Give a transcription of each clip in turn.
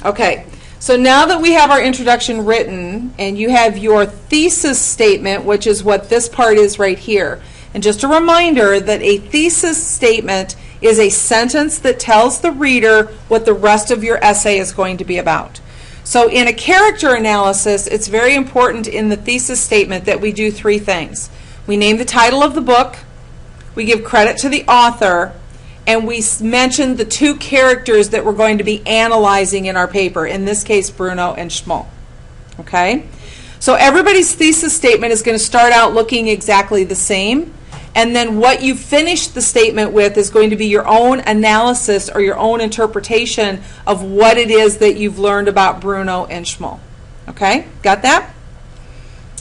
Okay, so now that we have our introduction written and you have your thesis statement, which is what this part is right here. And just a reminder that a thesis statement is a sentence that tells the reader what the rest of your essay is going to be about. So in a character analysis, it's very important in the thesis statement that we do three things. We name the title of the book, we give credit to the author, and we mention the two characters that we're going to be analyzing in our paper, in this case Bruno and Schmoll. Okay? So everybody's thesis statement is going to start out looking exactly the same, and then what you finish the statement with is going to be your own analysis or your own interpretation of what it is that you've learned about Bruno and Schmoll. Okay? Got that?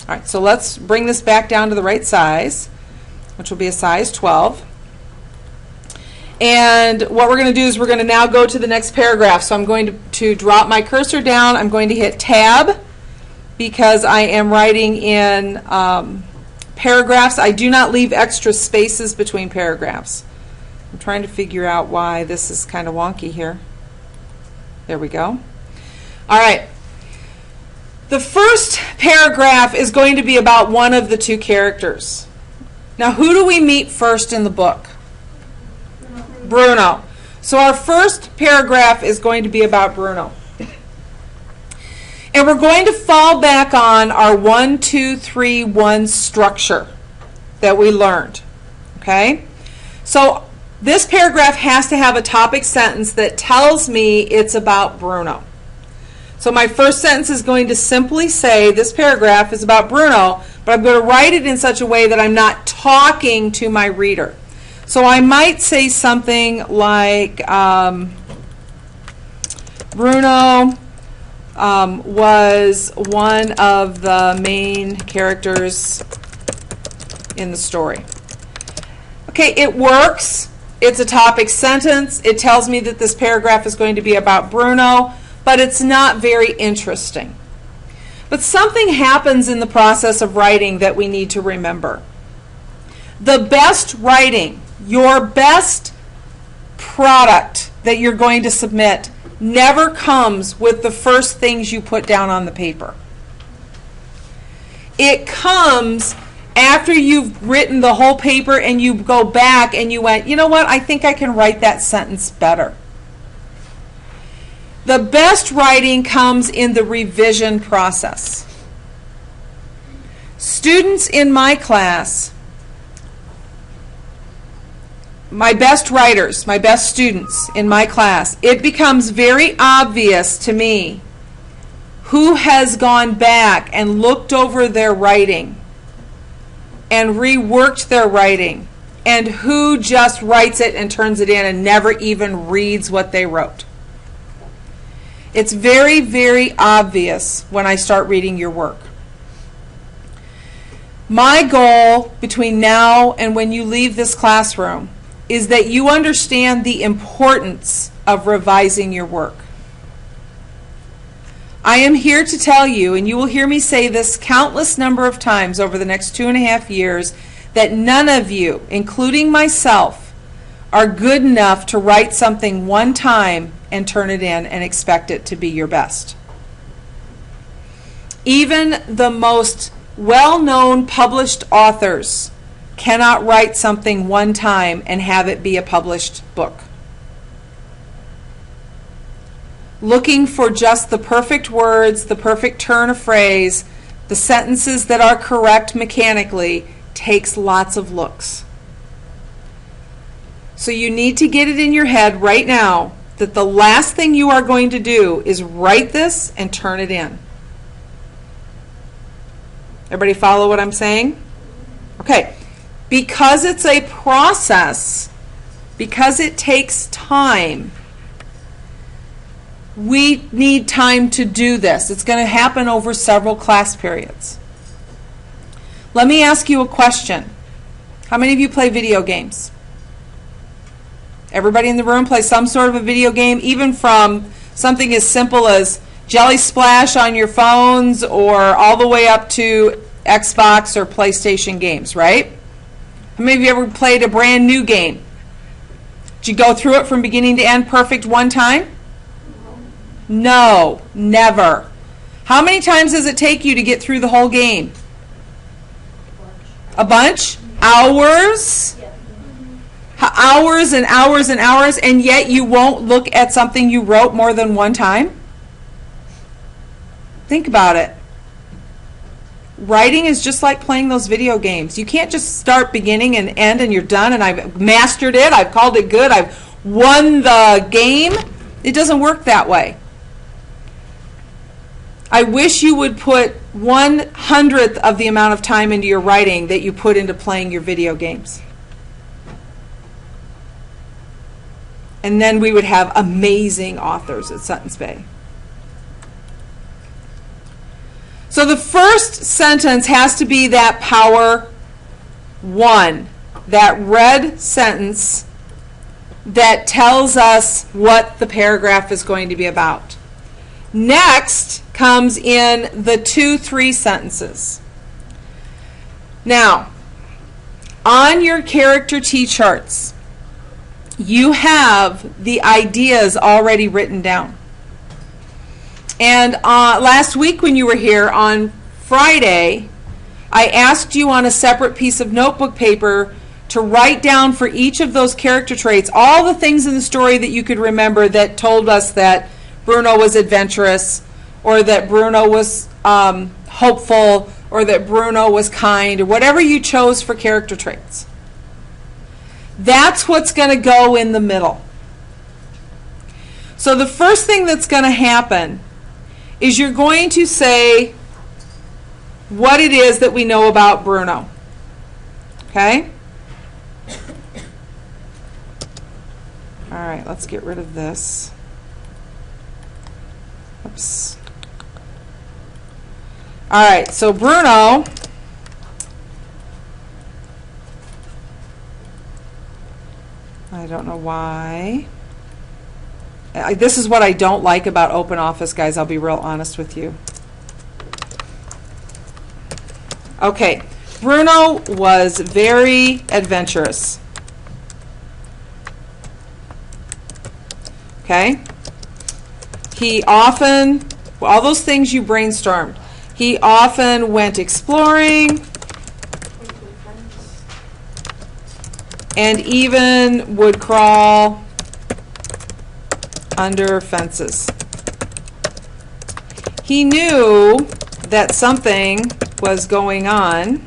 All right, so let's bring this back down to the right size, which will be a size 12. And what we're going to do is we're going to now go to the next paragraph. So I'm going to drop my cursor down. I'm going to hit Tab because I am writing in paragraphs. I do not leave extra spaces between paragraphs. I'm trying to figure out why this is kind of wonky here. There we go. All right. The first paragraph is going to be about one of the two characters. Now, who do we meet first in the book? Bruno. So our first paragraph is going to be about Bruno. And we're going to fall back on our 1, 2, 3, 1 structure that we learned. Okay? So this paragraph has to have a topic sentence that tells me it's about Bruno. So my first sentence is going to simply say this paragraph is about Bruno, but I'm going to write it in such a way that I'm not talking to my reader. So I might say something like Bruno was one of the main characters in the story. Okay, it works. It's a topic sentence. It tells me that this paragraph is going to be about Bruno, but it's not very interesting. But something happens in the process of writing that we need to remember. The best writing, your best product that you're going to submit never comes with the first things you put down on the paper. It comes after you've written the whole paper and you go back and you went, you know what, I think I can write that sentence better. The best writing comes in the revision process. Students in my class, my best writers, my best students in my class, it becomes very obvious to me who has gone back and looked over their writing and reworked their writing and who just writes it and turns it in and never even reads what they wrote. It's very, very obvious when I start reading your work. My goal between now and when you leave this classroom is that you understand the importance of revising your work. I am here to tell you, and you will hear me say this countless number of times over the next 2.5 years, that none of you, including myself, are good enough to write something one time and turn it in and expect it to be your best. Even the most well-known published authors cannot write something one time and have it be a published book. Looking for just the perfect words, the perfect turn of phrase, the sentences that are correct mechanically takes lots of looks. So you need to get it in your head right now that the last thing you are going to do is write this and turn it in. Everybody follow what I'm saying? Okay. Because it's a process, because it takes time, we need time to do this. It's going to happen over several class periods. Let me ask you a question. How many of you play video games? Everybody in the room plays some sort of a video game, even from something as simple as Jelly Splash on your phones or all the way up to Xbox or PlayStation games, right? How many of you ever played a brand new game? Did you go through it from beginning to end perfect one time? No, never. How many times does it take you to get through the whole game? A bunch? Hours? Hours and hours and hours, and yet you won't look at something you wrote more than one time? Think about it. Writing is just like playing those video games. You can't just start beginning and end and you're done and I've mastered it, I've called it good, I've won the game. It doesn't work that way. I wish you would put 1/100th of the amount of time into your writing that you put into playing your video games. And then we would have amazing authors at Sutton's Bay. So the first sentence has to be that power one, that red sentence that tells us what the paragraph is going to be about. Next comes in the 2-3 sentences. Now, on your character T-charts, you have the ideas already written down. And last week when you were here on Friday, I asked you on a separate piece of notebook paper to write down for each of those character traits all the things in the story that you could remember that told us that Bruno was adventurous, or that Bruno was hopeful, or that Bruno was kind, or whatever you chose for character traits. That's what's going to go in the middle. So the first thing that's going to happen is you're going to say what it is that we know about Bruno. Okay? All right, let's get rid of this. Oops. All right, so Bruno I don't know why. This is what I don't like about OpenOffice, guys. I'll be real honest with you. Okay, Bruno was very adventurous. Okay? He often, all those things you brainstormed, he often went exploring and even would crawl under fences. He knew that something was going on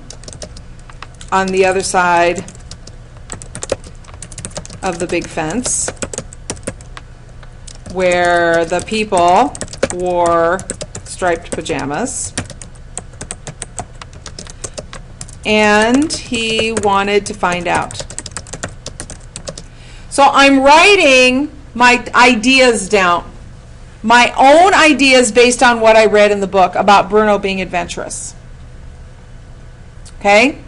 the other side of the big fence, where the people wore striped pajamas, and he wanted to find out. So I'm writing my ideas down, my own ideas based on what I read in the book about Bruno being adventurous. Okay?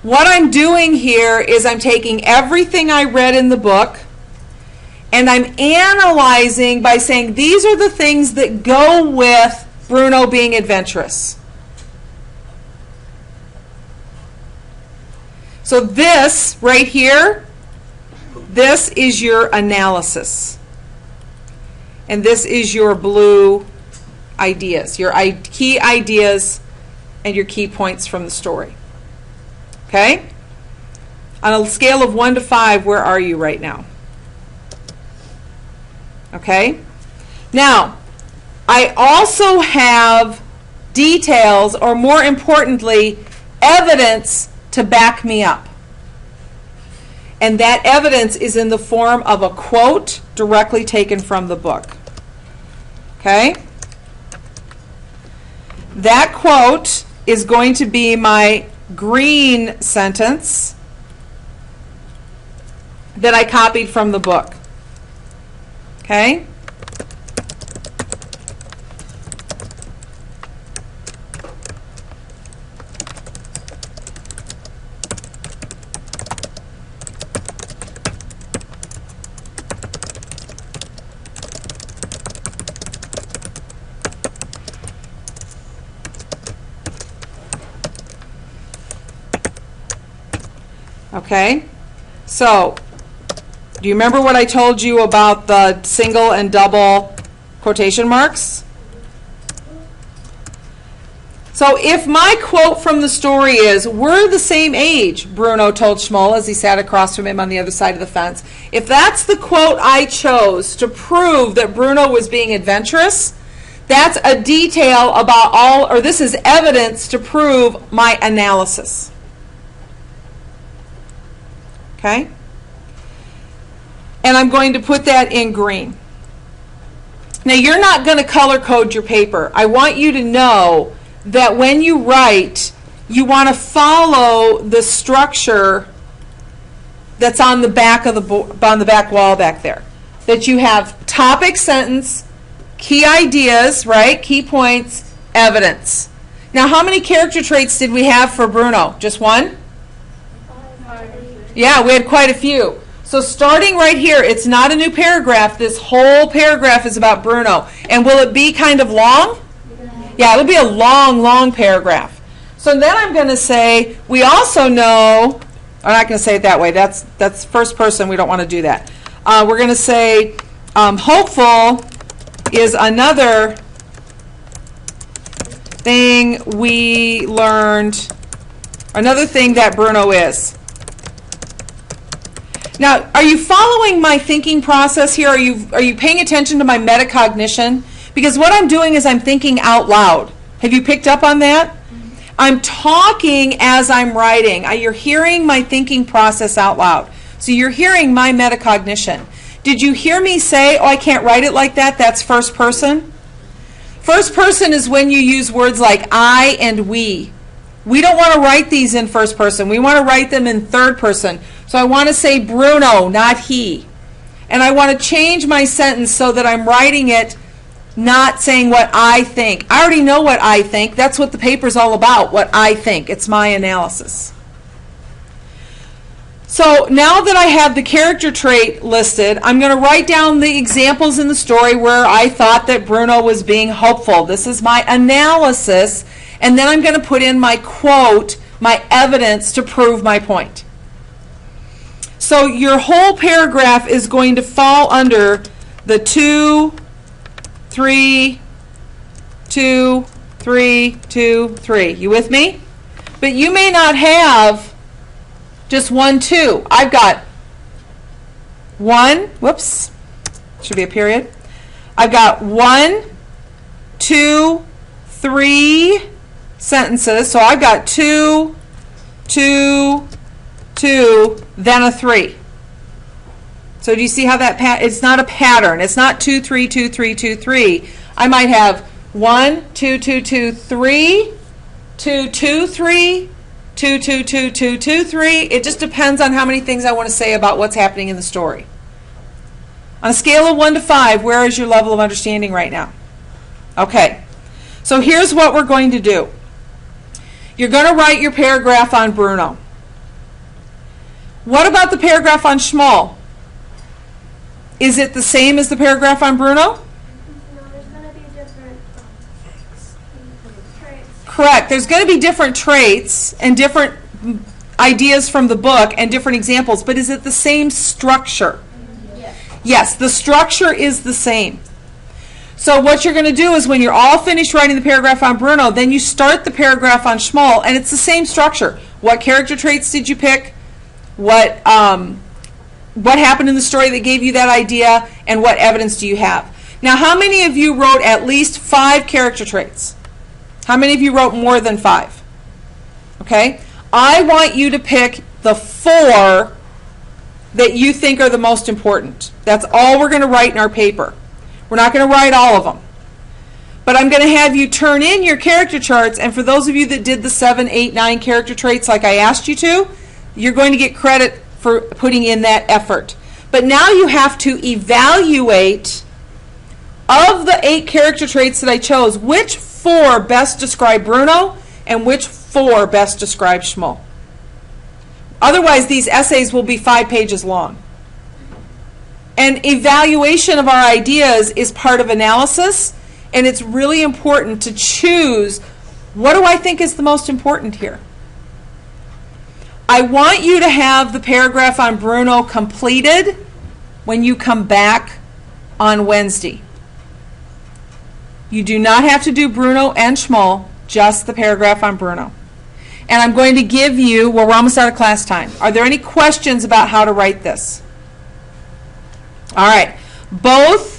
What I'm doing here is I'm taking everything I read in the book and I'm analyzing by saying these are the things that go with Bruno being adventurous. So this right here, this is your analysis. And this is your blue ideas, your key ideas and your key points from the story. Okay? On a scale of 1 to 5, where are you right now? Okay? Now, I also have details, or more importantly, evidence to back me up. And that evidence is in the form of a quote directly taken from the book. Okay? That quote is going to be my green sentence that I copied from the book. Okay? Okay, so do you remember what I told you about the single and double Quotation marks. So if my quote from the story is, "We're the same age," Bruno told Schmoll as he sat across from him on the other side of the fence. If that's the quote I chose to prove that Bruno was being adventurous, that's a detail about all, or this is evidence to prove my analysis. Okay? And I'm going to put that in green. Now, you're not going to color code your paper. I want you to know that when you write, you want to follow the structure that's on the back of on the back wall back there. That you have topic, sentence, key ideas, right? Key points, evidence. Now, how many character traits did we have for Bruno? Just one? Yeah, we had quite a few. So starting right here, it's not a new paragraph. This whole paragraph is about Bruno. And will it be kind of long? Yeah, it'll be a long, long paragraph. So then I'm going to say, we also know, I'm not going to say it that way. That's first person. We don't want to do that. We're going to say, hopeful is another thing we learned, another thing that Bruno is. Now, are you following my thinking process here? Are you paying attention to my metacognition? Because what I'm doing is I'm thinking out loud. Have you picked up on that? I'm talking as I'm writing. You're hearing my thinking process out loud. So you're hearing my metacognition. Did you hear me say, oh, I can't write it like that? That's first person. First person is when you use words like I and we. We don't want to write these in first person. We want to write them in third person. So I want to say Bruno, not he. And I want to change my sentence so that I'm writing it not saying what I think. I already know what I think. That's what the paper's all about, what I think. It's my analysis. So now that I have the character trait listed, I'm going to write down the examples in the story where I thought that Bruno was being hopeful. This is my analysis. And then I'm going to put in my quote, my evidence to prove my point. So your whole paragraph is going to fall under the 2, 3, 2, 3, 2, 3. You with me? But you may not have just 1, 2. I've got 1, whoops, should be a period. I've got 1, 2, 3 sentences. So I've got 2, 2, 2, then a 3. So do you see how that it's not a pattern. It's not 2, 3, 2, 3, 2, 3. I might have 1, 2, 2, 2, 3, 2, 2, 3, 2, 2, 2, 2, 2, 3. It just depends on how many things I want to say about what's happening in the story. On a scale of 1 to 5, where is your level of understanding right now? Okay. So here's what we're going to do. You're going to write your paragraph on Bruno. What about the paragraph on Schmoll? Is it the same as the paragraph on Bruno? No, there's going to be different traits. Correct. There's going to be different traits and different ideas from the book and different examples, but is it the same structure? Yes. Yes, the structure is the same. So what you're going to do is when you're all finished writing the paragraph on Bruno, then you start the paragraph on Schmoll, and it's the same structure. What character traits did you pick? What happened in the story that gave you that idea, and what evidence do you have? Now, how many of you wrote at least 5 character traits? How many of you wrote more than 5? Okay? I want you to pick the 4 that you think are the most important. That's all we're going to write in our paper. We're not going to write all of them. But I'm going to have you turn in your character charts, and for those of you that did the 7, 8, 9 character traits like I asked you to, you're going to get credit for putting in that effort. But now you have to evaluate, of the 8 character traits that I chose, which 4 best describe Bruno and which 4 best describe Schmoll. Otherwise, these essays will be 5 pages long. And evaluation of our ideas is part of analysis, and it's really important to choose, what do I think is the most important here? I want you to have the paragraph on Bruno completed when you come back on Wednesday. You do not have to do Bruno and Schmoll, just the paragraph on Bruno. And I'm going to give you, well, we're almost out of class time. Are there any questions about how to write this? All right. Both